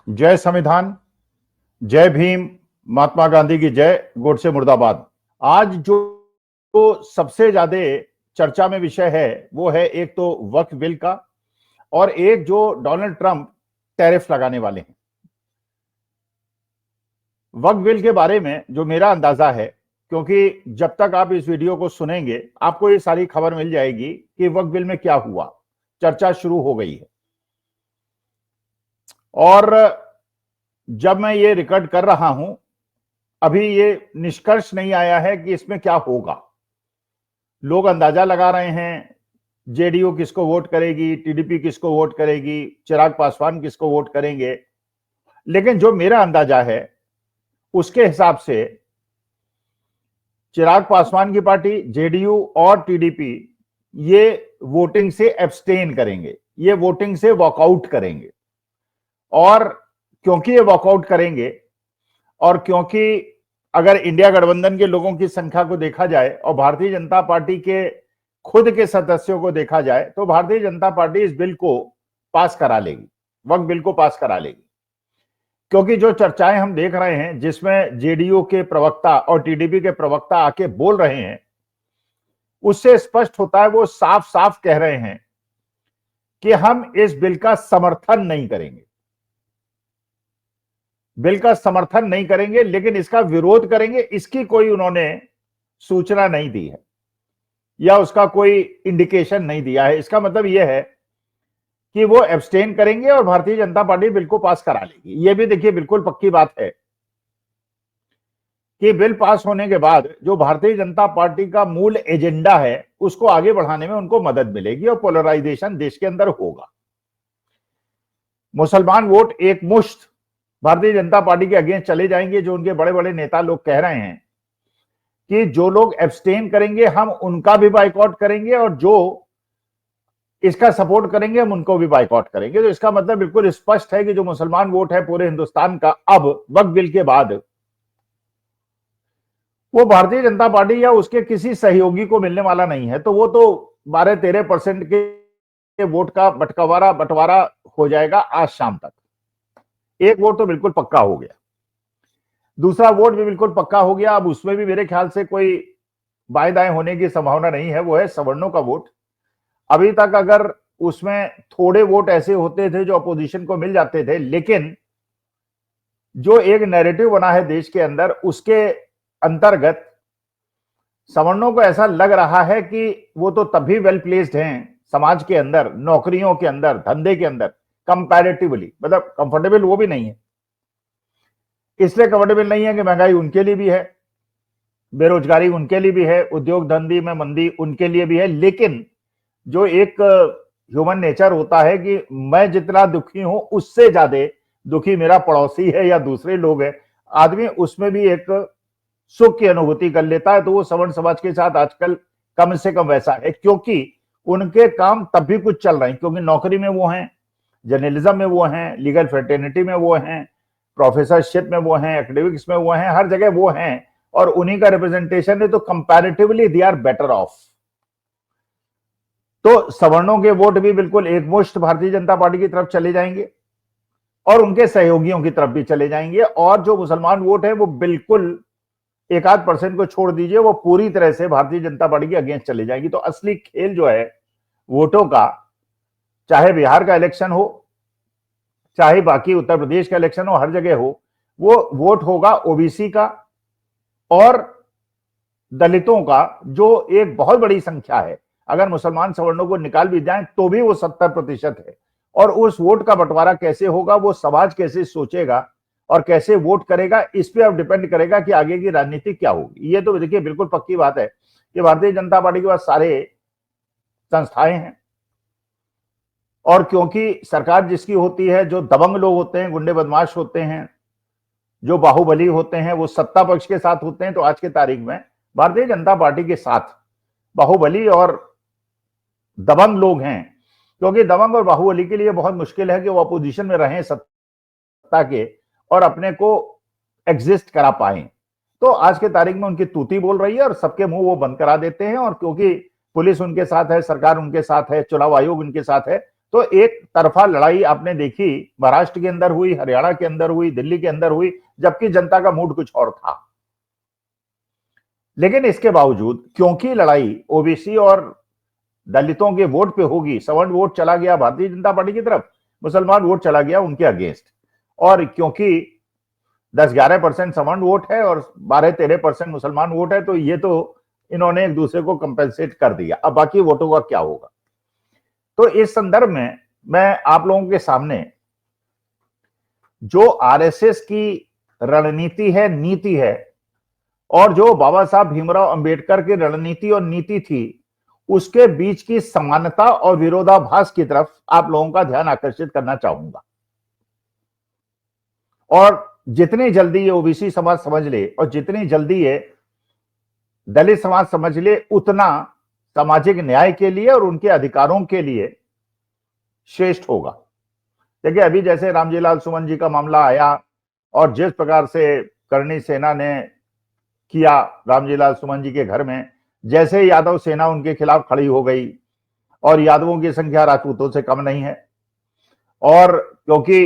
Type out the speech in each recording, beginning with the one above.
जय संविधान, जय भीम, महात्मा गांधी की जय, गोडसे मुर्दाबाद। आज जो सबसे ज्यादा चर्चा में विषय है वो है एक तो वक्फ बिल का और एक जो डोनाल्ड ट्रंप टैरिफ लगाने वाले हैं। वक्फ बिल के बारे में जो मेरा अंदाजा है, क्योंकि जब तक आप इस वीडियो को सुनेंगे आपको ये सारी खबर मिल जाएगी कि वक्फ बिल में क्या हुआ, चर्चा शुरू हो गई है। और जब मैं ये रिकॉर्ड कर रहा हूं, अभी ये निष्कर्ष नहीं आया है कि इसमें क्या होगा। लोग अंदाजा लगा रहे हैं, जेडीयू किसको वोट करेगी, टीडीपी किसको वोट करेगी, चिराग पासवान किसको वोट करेंगे। लेकिन जो मेरा अंदाजा है उसके हिसाब से चिराग पासवान की पार्टी, जेडीयू और टीडीपी ये वोटिंग से एब्सटेन करेंगे, ये वोटिंग से वॉकआउट करेंगे। और क्योंकि ये वॉकआउट करेंगे और क्योंकि अगर इंडिया गठबंधन के लोगों की संख्या को देखा जाए और भारतीय जनता पार्टी के खुद के सदस्यों को देखा जाए तो भारतीय जनता पार्टी इस बिल को पास करा लेगी, वक्फ बिल को पास करा लेगी। क्योंकि जो चर्चाएं हम देख रहे हैं जिसमें जेडीयू के प्रवक्ता और टीडीपी के प्रवक्ता आके बोल रहे हैं, उससे स्पष्ट होता है, वो साफ साफ कह रहे हैं कि हम इस बिल का समर्थन नहीं करेंगे, बिल का समर्थन नहीं करेंगे, लेकिन इसका विरोध करेंगे, इसकी कोई उन्होंने सूचना नहीं दी है या उसका कोई इंडिकेशन नहीं दिया है। इसका मतलब यह है कि वो एब्सटेन करेंगे और भारतीय जनता पार्टी बिल को पास करा लेगी। ये भी देखिए बिल्कुल पक्की बात है कि बिल पास होने के बाद जो भारतीय जनता पार्टी का मूल एजेंडा है उसको आगे बढ़ाने में उनको मदद मिलेगी और पोलराइजेशन देश के अंदर होगा। मुसलमान वोट एक मुश्त भारतीय जनता पार्टी के अगेंस्ट चले जाएंगे। जो उनके बड़े बड़े नेता लोग कह रहे हैं कि जो लोग एब्सटेन करेंगे हम उनका भी बाइकआउट करेंगे और जो इसका सपोर्ट करेंगे हम उनको भी बाइकआउट करेंगे। तो इसका मतलब बिल्कुल स्पष्ट है कि जो मुसलमान वोट है पूरे हिंदुस्तान का, अब वक्फ बिल के बाद वो भारतीय जनता पार्टी या उसके किसी सहयोगी को मिलने वाला नहीं है। तो वो तो 12-13% के वोट का बंटवारा हो जाएगा आज शाम तक। एक वोट तो बिल्कुल पक्का हो गया, दूसरा वोट भी बिल्कुल पक्का हो गया। अब उसमें भी मेरे ख्याल से कोई बाएं दाएं होने की संभावना नहीं है, वो है सवर्णों का वोट। अभी तक अगर उसमें थोड़े वोट ऐसे होते थे जो अपोजिशन को मिल जाते थे, लेकिन जो एक नैरेटिव बना है देश के अंदर उसके अंतर्गत सवर्णों को ऐसा लग रहा है कि वो तो तभी वेल प्लेस्ड हैं समाज के अंदर, नौकरियों के अंदर, धंधे के अंदर, कंपैरेटिवली, मतलब कंफर्टेबल वो भी नहीं है। इसलिए कंफर्टेबल नहीं है कि महंगाई उनके लिए भी है, बेरोजगारी उनके लिए भी है, उद्योग धंधे में मंदी उनके लिए भी है। लेकिन जो एक ह्यूमन नेचर होता है कि मैं जितना दुखी हूं उससे ज्यादा दुखी मेरा पड़ोसी है या दूसरे लोग हैं, आदमी उसमें भी एक सुख की अनुभूति कर लेता है। तो वो सवर्ण समाज के साथ आजकल कम से कम वैसा है, क्योंकि उनके काम तब भी कुछ चल रहे हैं, क्योंकि नौकरी में वो हैं, जर्नलिज्म में वो हैं, लीगल फ्रेटर्निटी में वो हैं, प्रोफेसरशिप में वो हैं, एकेडमिक्स में वो हैं, हर जगह वो हैं और उन्हीं का रिप्रेजेंटेशन है। तो comparatively they are better off. तो सवर्णों के वोट भी बिल्कुल एकमुश्त भारतीय जनता पार्टी की तरफ चले जाएंगे और उनके सहयोगियों की तरफ भी चले जाएंगे। और जो मुसलमान वोट है वो बिल्कुल 1-8% को छोड़ दीजिए, वो पूरी तरह से भारतीय जनता पार्टी के अगेंस्ट चले जाएंगी। तो असली खेल जो है वोटों का, चाहे बिहार का इलेक्शन हो, चाहे बाकी उत्तर प्रदेश का इलेक्शन हो, हर जगह हो, वो वोट होगा ओबीसी का और दलितों का, जो एक बहुत बड़ी संख्या है। अगर मुसलमान सवर्णों को निकाल भी जाए तो भी वो 70% है। और उस वोट का बंटवारा कैसे होगा, वो समाज कैसे सोचेगा और कैसे वोट करेगा, इस पे अब डिपेंड करेगा कि आगे की राजनीति क्या होगी। ये तो देखिए बिल्कुल पक्की बात है कि भारतीय जनता पार्टी के पास सारे संस्थाएं हैं और क्योंकि सरकार जिसकी होती है, जो दबंग लोग होते हैं, गुंडे बदमाश होते हैं, जो बाहुबली होते हैं, वो सत्ता पक्ष के साथ होते हैं। तो आज के तारीख में भारतीय जनता पार्टी के साथ बाहुबली और दबंग लोग हैं, क्योंकि दबंग और बाहुबली के लिए बहुत मुश्किल है कि वो अपोजिशन में रहें सत्ता के और अपने को एग्जिस्ट करा पाए। तो आज के तारीख में उनकी तूती बोल रही है और सबके मुंह वो बंद करा देते हैं। और क्योंकि पुलिस उनके साथ है, सरकार उनके साथ है, चुनाव आयोग उनके साथ है, तो एक तरफा लड़ाई आपने देखी, महाराष्ट्र के अंदर हुई, हरियाणा के अंदर हुई, दिल्ली के अंदर हुई, जबकि जनता का मूड कुछ और था। लेकिन इसके बावजूद क्योंकि लड़ाई ओबीसी और दलितों के वोट पे होगी, सवर्ण वोट चला गया भारतीय जनता पार्टी की तरफ, मुसलमान वोट चला गया उनके अगेंस्ट, और क्योंकि 10-11% सवर्ण वोट है और 12-13% मुसलमान वोट है, तो ये तो इन्होंने एक दूसरे को कंपेंसेट कर दिया। अब बाकी वोटों का क्या होगा? तो इस संदर्भ में मैं आप लोगों के सामने जो आरएसएस की रणनीति है, नीति है, और जो बाबा साहब भीमराव अंबेडकर की रणनीति और नीति थी, उसके बीच की समानता और विरोधाभास की तरफ आप लोगों का ध्यान आकर्षित करना चाहूंगा। और जितनी जल्दी ये ओबीसी समाज समझ ले और जितनी जल्दी ये दलित समाज समझ ले, उतना सामाजिक न्याय के लिए और उनके अधिकारों के लिए श्रेष्ठ होगा। देखिए, अभी जैसे रामजीलाल सुमन जी का मामला आया और जिस प्रकार से करणी सेना ने किया रामजीलाल सुमन जी के घर में, जैसे यादव सेना उनके खिलाफ खड़ी हो गई, और यादवों की संख्या राजपूतों से कम नहीं है, और क्योंकि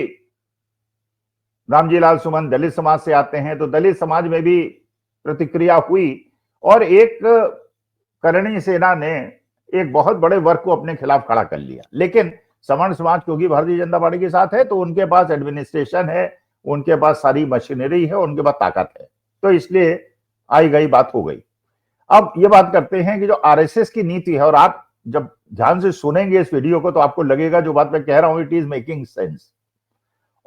रामजीलाल सुमन दलित समाज से आते हैं तो दलित समाज में भी प्रतिक्रिया हुई, और एक करणी सेना ने एक बहुत बड़े वर्ग को अपने खिलाफ खड़ा कर लिया। लेकिन सवर्ण समाज क्योंकि भारतीय जनता पार्टी के साथ है, तो उनके पास एडमिनिस्ट्रेशन है, उनके पास सारी मशीनरी है, उनके पास ताकत है, तो इसलिए आई गई बात हो गई। अब ये बात करते हैं कि जो आरएसएस की नीति है, और आप जब ध्यान से सुनेंगे इस वीडियो को तो आपको लगेगा जो बात मैं कह रहा हूं इट इज मेकिंग सेंस।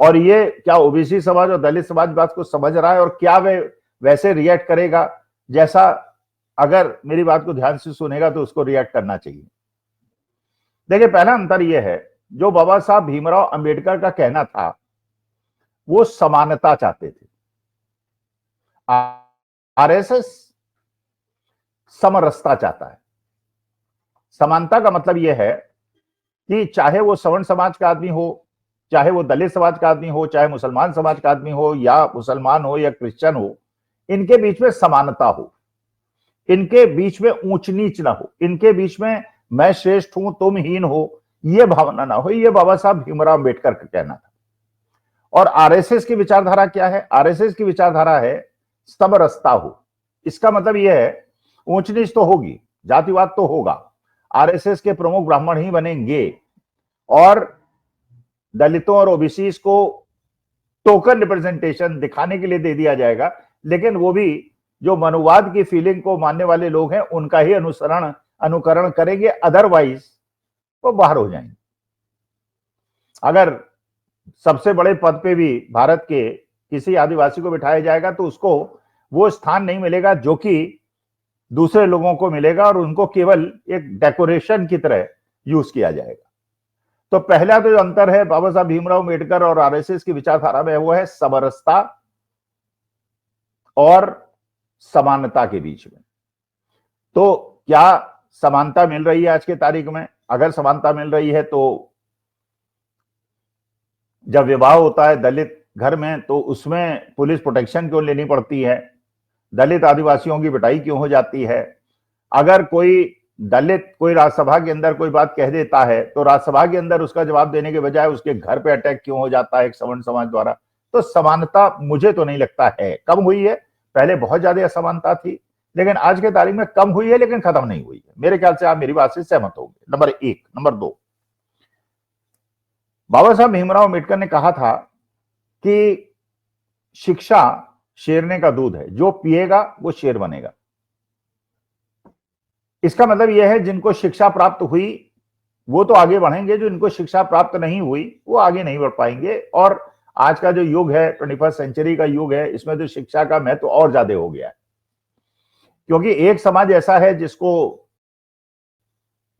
और ये क्या ओबीसी समाज और दलित समाज बात को समझ रहा है, और क्या वे वैसे रिएक्ट करेगा जैसा अगर मेरी बात को ध्यान से सुनेगा तो उसको रिएक्ट करना चाहिए। देखिए, पहला अंतर यह है, जो बाबा साहब भीमराव अंबेडकर का कहना था, वो समानता चाहते थे। आरएसएस समरसता चाहता है। समानता का मतलब यह है कि चाहे वो सवर्ण समाज का आदमी हो, चाहे वो दलित समाज का आदमी हो, चाहे मुसलमान समाज का आदमी हो, या मुसलमान हो या क्रिश्चियन हो, इनके बीच में समानता हो, इनके बीच में ऊंच नीच ना हो, इनके बीच में मैं श्रेष्ठ हूं तुम हीन हो, यह भावना ना हो। यह बाबा साहब भीमराव अंबेडकर का कहना था। और आरएसएस की विचारधारा क्या है? आरएसएस की विचारधारा है समरसता हो। इसका मतलब यह है ऊंच नीच तो होगी, जातिवाद तो होगा, आरएसएस के प्रमुख ब्राह्मण ही बनेंगे, और दलितों और ओबीसी को टोकन रिप्रेजेंटेशन दिखाने के लिए दे दिया जाएगा, लेकिन वो भी जो मनुवाद की फीलिंग को मानने वाले लोग हैं उनका ही अनुकरण करेंगे, अदरवाइज वो बाहर हो जाएंगे। अगर सबसे बड़े पद पे भी भारत के किसी आदिवासी को बिठाया जाएगा तो उसको वो स्थान नहीं मिलेगा जो कि दूसरे लोगों को मिलेगा, और उनको केवल एक डेकोरेशन की तरह यूज किया जाएगा। तो पहला तो जो अंतर है बाबा साहब भीमराव अंबेडकर और आरएसएस की विचारधारा में, वो है समरसता और समानता के बीच में। तो क्या समानता मिल रही है आज के तारीख में? अगर समानता मिल रही है तो जब विवाह होता है दलित घर में तो उसमें पुलिस प्रोटेक्शन क्यों लेनी पड़ती है? दलित आदिवासियों की पिटाई क्यों हो जाती है? अगर कोई दलित कोई राज्यसभा के अंदर कोई बात कह देता है तो राज्यसभा के अंदर उसका जवाब देने के बजाय उसके घर पे अटैक क्यों हो जाता है एक सवर्ण समाज द्वारा? तो समानता मुझे तो नहीं लगता है, कम हुई है। पहले बहुत ज्यादा असमानता थी, लेकिन आज के तारीख में कम हुई है, लेकिन खत्म नहीं हुई है। मेरे ख्याल से आप मेरी बात से सहमत होंगे, नंबर एक। नंबर दो, बाबा साहब भीमराव अम्बेडकर ने कहा था कि शिक्षा शेरने का दूध है, जो पिएगा वो शेर बनेगा। इसका मतलब यह है जिनको शिक्षा प्राप्त हुई वो तो आगे बढ़ेंगे, जो इनको शिक्षा प्राप्त नहीं हुई वो आगे नहीं बढ़ पाएंगे। और आज का जो युग है 21st सेंचुरी का युग है, इसमें तो शिक्षा का महत्व और ज्यादा हो गया है, क्योंकि एक समाज ऐसा है जिसको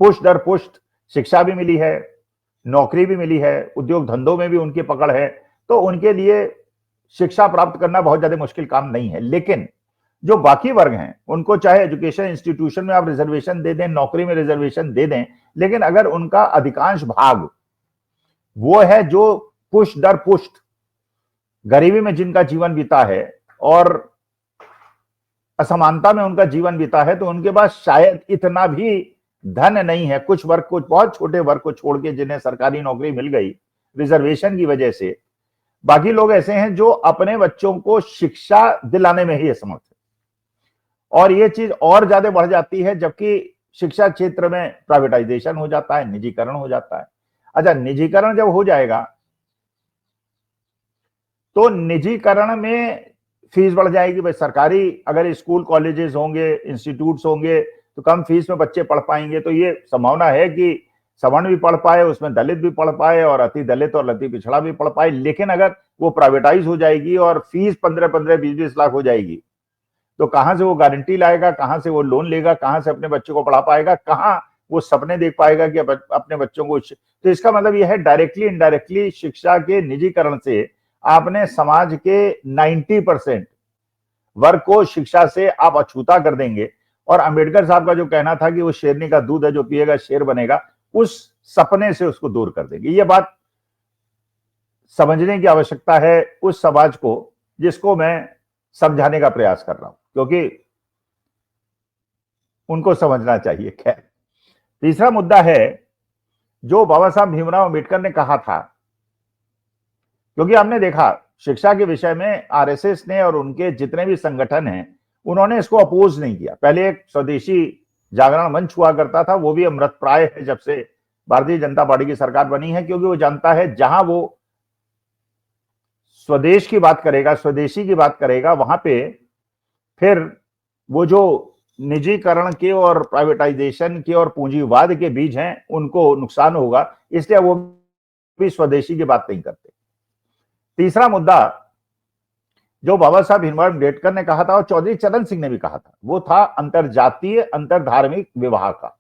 पुष्ट दर पुष्ट शिक्षा भी मिली है, नौकरी भी मिली है, उद्योग धंधों में भी उनकी पकड़ है, तो उनके लिए शिक्षा प्राप्त करना बहुत ज्यादा मुश्किल काम नहीं है। लेकिन जो बाकी वर्ग हैं उनको चाहे एजुकेशन इंस्टीट्यूशन में आप रिजर्वेशन दे दें, नौकरी में रिजर्वेशन दे दें, लेकिन अगर उनका अधिकांश भाग वो है जो पुष्ट दर पुष्ट गरीबी में जिनका जीवन बीता है और असमानता में उनका जीवन बीता है, तो उनके पास शायद इतना भी धन नहीं है, कुछ वर्ग को, बहुत छोटे वर्ग को छोड़ के जिन्हें सरकारी नौकरी मिल गई रिजर्वेशन की वजह से, बाकी लोग ऐसे हैं जो अपने बच्चों को शिक्षा दिलाने में ही असमर्थ है। और ये चीज और ज्यादा बढ़ जाती है जबकि शिक्षा क्षेत्र में प्राइवेटाइजेशन हो जाता है, निजीकरण हो जाता है। अच्छा, निजीकरण जब हो जाएगा तो निजीकरण में फीस बढ़ जाएगी। भाई सरकारी अगर स्कूल कॉलेजेस होंगे, इंस्टीट्यूट्स होंगे तो कम फीस में बच्चे पढ़ पाएंगे, तो ये संभावना है कि सवर्ण भी पढ़ पाए, उसमें दलित भी पढ़ पाए और अति दलित और अति पिछड़ा भी पढ़ पाए। लेकिन अगर वो प्राइवेटाइज हो जाएगी और फीस 15-15, 20-20 लाख हो जाएगी तो कहां से वो गारंटी लाएगा, कहां से वो लोन लेगा, कहां से अपने बच्चों को पढ़ा पाएगा, कहां वो सपने देख पाएगा कि अपने बच्चों को। तो इसका मतलब यह है डायरेक्टली इनडायरेक्टली शिक्षा के निजीकरण से आपने समाज के 90% वर्ग को शिक्षा से आप अछूता कर देंगे। और अंबेडकर साहब का जो कहना था कि वो शेरनी का दूध है, जो पिएगा शेर बनेगा, उस सपने से उसको दूर कर देंगे। ये बात समझने की आवश्यकता है उस समाज को जिसको मैं समझाने का प्रयास कर रहा हूं, क्योंकि उनको समझना चाहिए। खैर, तीसरा मुद्दा है जो बाबा साहब भीमराव अंबेडकर ने कहा था, क्योंकि हमने देखा शिक्षा के विषय में आरएसएस ने और उनके जितने भी संगठन हैं उन्होंने इसको अपोज नहीं किया। पहले एक स्वदेशी जागरण मंच हुआ करता था, वो भी अमृत प्राय है जब से भारतीय जनता पार्टी की सरकार बनी है, क्योंकि वो जानता है जहां वो स्वदेश की बात करेगा, स्वदेशी की बात करेगा, वहां पे फिर वो जो निजीकरण के और प्राइवेटाइजेशन के और पूंजीवाद के बीज हैं उनको नुकसान होगा, इसलिए वो भी स्वदेशी की बात नहीं करते। तीसरा मुद्दा जो बाबा साहब भीमराव अम्बेडकर ने कहा था और चौधरी चरण सिंह ने भी कहा था, वो था अंतरजातीय अंतरधार्मिक विवाह का।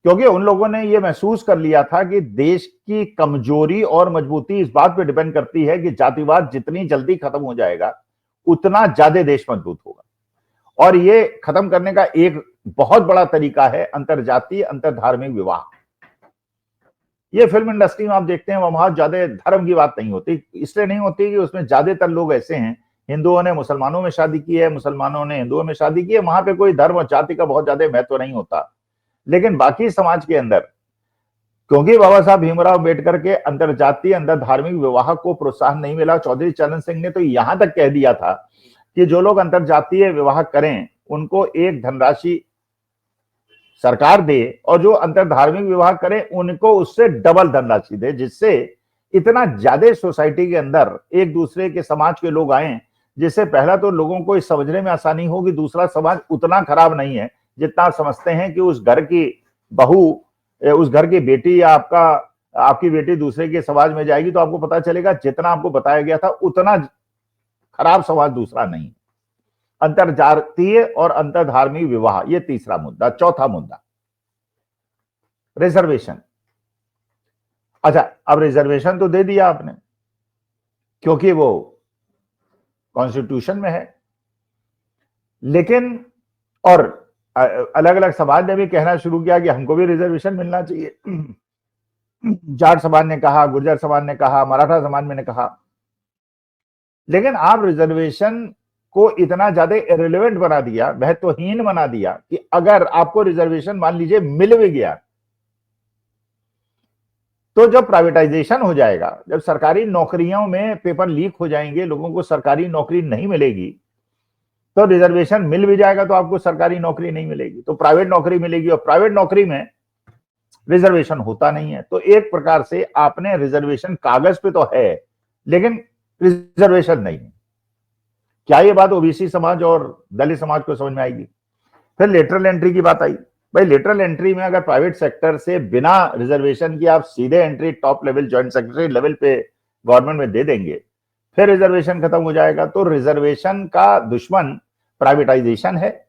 क्योंकि उन लोगों ने ये महसूस कर लिया था कि देश की कमजोरी और मजबूती इस बात पे डिपेंड करती है कि जातिवाद जितनी जल्दी खत्म हो जाएगा उतना ज्यादा देश मजबूत होगा। और ये खत्म करने का एक बहुत बड़ा तरीका है अंतरजातीय अंतरधार्मिक विवाह। ये फिल्म इंडस्ट्री में आप देखते हैं वहां ज्यादा धर्म की बात नहीं होती, इसलिए नहीं होती कि उसमें ज्यादातर लोग ऐसे हैं, हिंदुओं ने मुसलमानों में शादी की है, मुसलमानों ने हिंदुओं में शादी की है, वहां पे कोई धर्म और जाति का बहुत ज्यादा महत्व नहीं होता। लेकिन बाकी समाज के अंदर, क्योंकि बाबा साहब भीमराव अम्बेडकर के अंतरजातीय अंतर धार्मिक विवाह को प्रोत्साहन नहीं मिला, चौधरी चरण सिंह ने तो यहां तक कह दिया था कि जो लोग अंतरजातीय विवाह करें उनको एक धनराशि सरकार दे और जो अंतरधार्मिक विवाह करें उनको उससे डबल धनराशि दे, जिससे इतना ज्यादा सोसाइटी के अंदर एक दूसरे के समाज के लोग आए, जिससे पहला तो लोगों को इस समझने में आसानी होगी, दूसरा समाज उतना खराब नहीं है जितना समझते हैं कि उस घर की बहू, उस घर की बेटी या आपकी बेटी दूसरे के समाज में जाएगी तो आपको पता चलेगा जितना आपको बताया गया था उतना खराब समाज दूसरा नहीं। अंतरजातीय और अंतरधार्मिक विवाह, ये तीसरा मुद्दा। चौथा मुद्दा रिजर्वेशन। अच्छा, अब रिजर्वेशन तो दे दिया आपने क्योंकि वो कॉन्स्टिट्यूशन में है, लेकिन और अलग अलग समाज ने भी कहना शुरू किया कि हमको भी रिजर्वेशन मिलना चाहिए। जाट समाज ने कहा, गुर्जर समाज ने कहा, मराठा समाज में ने कहा। लेकिन आप रिजर्वेशन को इतना ज्यादा इरेलेवेंट बना दिया, महत्वहीन बना दिया कि अगर आपको रिजर्वेशन मान लीजिए मिल भी गया तो जब प्राइवेटाइजेशन हो जाएगा, जब सरकारी नौकरियों में पेपर लीक हो जाएंगे, लोगों को सरकारी नौकरी नहीं मिलेगी, तो रिजर्वेशन मिल भी जाएगा तो आपको सरकारी नौकरी नहीं मिलेगी, तो प्राइवेट नौकरी मिलेगी और प्राइवेट नौकरी में रिजर्वेशन होता नहीं है। तो एक प्रकार से आपने रिजर्वेशन कागज पे तो है लेकिन रिजर्वेशन नहीं है। क्या ये बात ओबीसी समाज और दलित समाज को समझ में आएगी? फिर लेटरल एंट्री की बात आई। भाई लेटरल एंट्री में अगर प्राइवेट सेक्टर से बिना रिजर्वेशन की आप सीधे entry top level joint secretary level पे गवर्नमेंट में दे देंगे, फिर रिजर्वेशन खत्म हो जाएगा। तो रिजर्वेशन का दुश्मन प्राइवेटाइजेशन है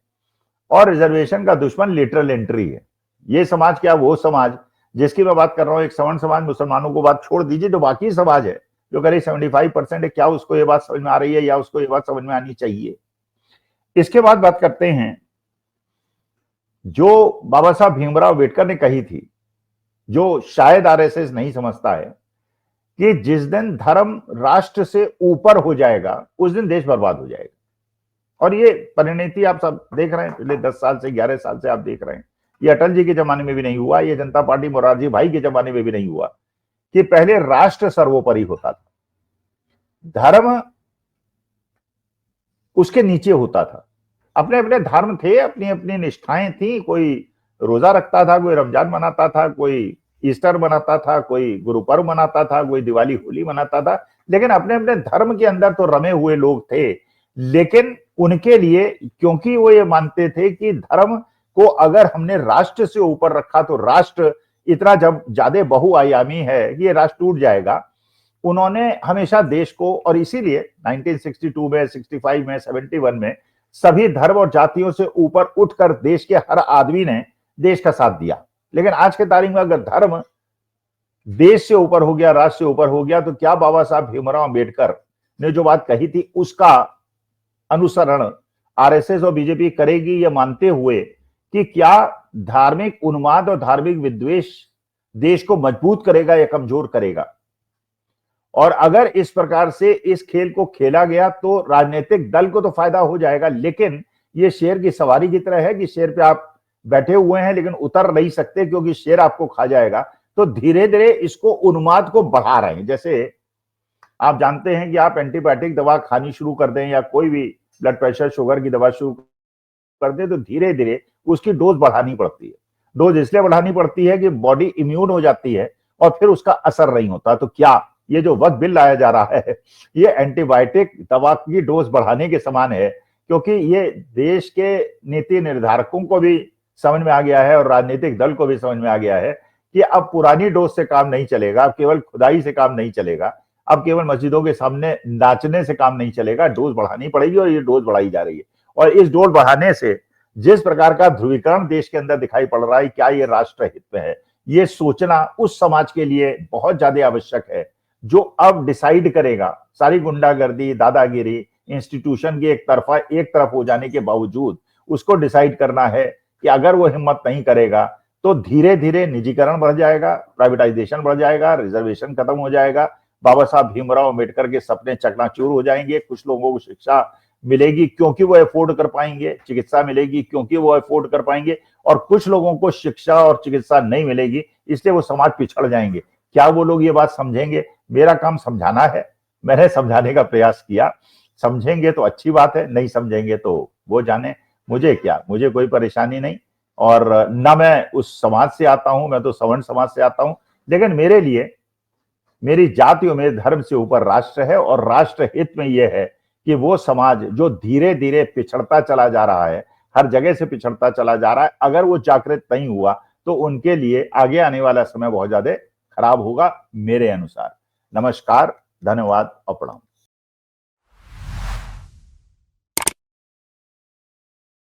और रिजर्वेशन का दुश्मन लेटरल एंट्री है। ये समाज क्या, वो समाज जिसकी मैं बात कर रहा हूं, एक सवर्ण समाज, मुसलमानों को बात छोड़ दीजिए, जो बाकी समाज है जो करीब 75% है, क्या उसको ये बात समझ में आ रही है या उसको ये बात समझ में आनी चाहिए? इसके बाद बात करते हैं जो बाबा साहब भीमराव अम्बेडकर ने कही थी, जो शायद आरएसएस नहीं समझता है, कि जिस दिन धर्म राष्ट्र से ऊपर हो जाएगा उस दिन देश बर्बाद हो जाएगा। और ये परिणति आप सब देख रहे हैं, पिछले 10 साल से 11 साल से आप देख रहे हैं ये अटल जी के जमाने में भी नहीं हुआ, ये जनता पार्टी मोरारजी भाई के जमाने में भी नहीं हुआ कि पहले राष्ट्र सर्वोपरि होता था, धर्म उसके नीचे होता था। अपने अपने धर्म थे, अपनी अपनी निष्ठाएं थी, कोई रोजा रखता था, कोई रमजान मनाता था, कोई ईस्टर मनाता था, कोई गुरु पर्व मनाता था, कोई दिवाली होली मनाता था, लेकिन अपने अपने धर्म के अंदर तो रमे हुए लोग थे। लेकिन उनके लिए, क्योंकि वो ये मानते थे कि धर्म को अगर हमने राष्ट्र से ऊपर रखा तो राष्ट्र इतना जब ज्यादा बहुआयामी है कि ये राष्ट्र टूट जाएगा, उन्होंने हमेशा देश को, और इसीलिए 1962 में, 65 में, 71 में सभी धर्म और जातियों से ऊपर उठकर देश के हर आदमी ने देश का साथ दिया। लेकिन आज के तारीख में अगर धर्म देश से ऊपर हो गया, राष्ट्र से ऊपर हो गया, तो क्या बाबा साहब भीमराव अंबेडकर ने जो बात कही थी उसका अनुसरण आरएसएस और बीजेपी करेगी, यह मानते हुए कि क्या धार्मिक उन्माद और धार्मिक विद्वेष देश को मजबूत करेगा या कमजोर करेगा? और अगर इस प्रकार से इस खेल को खेला गया तो राजनीतिक दल को तो फायदा हो जाएगा, लेकिन ये शेर की सवारी की तरह है कि शेर पे आप बैठे हुए हैं लेकिन उतर नहीं सकते क्योंकि शेर आपको खा जाएगा। तो धीरे धीरे इसको उन्माद को बढ़ा रहे हैं। जैसे आप जानते हैं कि आप एंटीबायोटिक दवा खानी शुरू कर दें या कोई भी ब्लड प्रेशर शुगर की दवा शुरू कर दें तो धीरे धीरे उसकी डोज बढ़ानी पड़ती है। डोज इसलिए बढ़ानी पड़ती है कि बॉडी इम्यून हो जाती है और फिर उसका असर नहीं होता। तो क्या ये जो वक्त बिल लाया जा रहा है ये एंटीबायोटिक दवा की डोज बढ़ाने के समान है? क्योंकि ये देश के नीति निर्धारकों को भी समझ में आ गया है और राजनीतिक दल को भी समझ में आ गया है कि अब पुरानी डोज से काम नहीं चलेगा, अब केवल खुदाई से काम नहीं चलेगा, अब केवल मस्जिदों के सामने नाचने से काम नहीं चलेगा, डोज बढ़ानी पड़ेगी और ये डोज बढ़ाई जा रही है। और इस डोज बढ़ाने से जिस प्रकार का ध्रुवीकरण देश के अंदर दिखाई पड़ रहा है, क्या ये राष्ट्र हित में है, ये सोचना उस समाज के लिए बहुत ज्यादा आवश्यक है जो अब डिसाइड करेगा। सारी गुंडागर्दी, दादागिरी, इंस्टीट्यूशन की एक तरफ हो जाने के बावजूद उसको डिसाइड करना है कि अगर वो हिम्मत नहीं करेगा तो धीरे धीरे निजीकरण बढ़ जाएगा, प्राइवेटाइजेशन बढ़ जाएगा, रिजर्वेशन खत्म हो जाएगा, बाबा साहब भीमराव अम्बेडकर के सपने चकनाचूर हो जाएंगे। कुछ लोगों को शिक्षा मिलेगी क्योंकि वो अफोर्ड कर पाएंगे, चिकित्सा मिलेगी क्योंकि वो अफोर्ड कर पाएंगे, और कुछ लोगों को शिक्षा और चिकित्सा नहीं मिलेगी इसलिए वो समाज पिछड़ जाएंगे। क्या वो लोग ये बात समझेंगे? मेरा काम समझाना है, मैंने समझाने का प्रयास किया। समझेंगे तो अच्छी बात है, नहीं समझेंगे तो वो जाने, मुझे क्या, मुझे कोई परेशानी नहीं। और ना मैं उस समाज से आता हूं, मैं तो सवर्ण समाज से आता हूं। लेकिन मेरे लिए मेरी जाति और मेरे धर्म से ऊपर राष्ट्र है, और राष्ट्र हित में यह है कि वो समाज जो धीरे धीरे पिछड़ता चला जा रहा है, हर जगह से पिछड़ता चला जा रहा है, अगर वो जागृत नहीं हुआ तो उनके लिए आगे आने वाला समय बहुत ज्यादा खराब होगा मेरे अनुसार। नमस्कार, धन्यवाद और प्रणाम।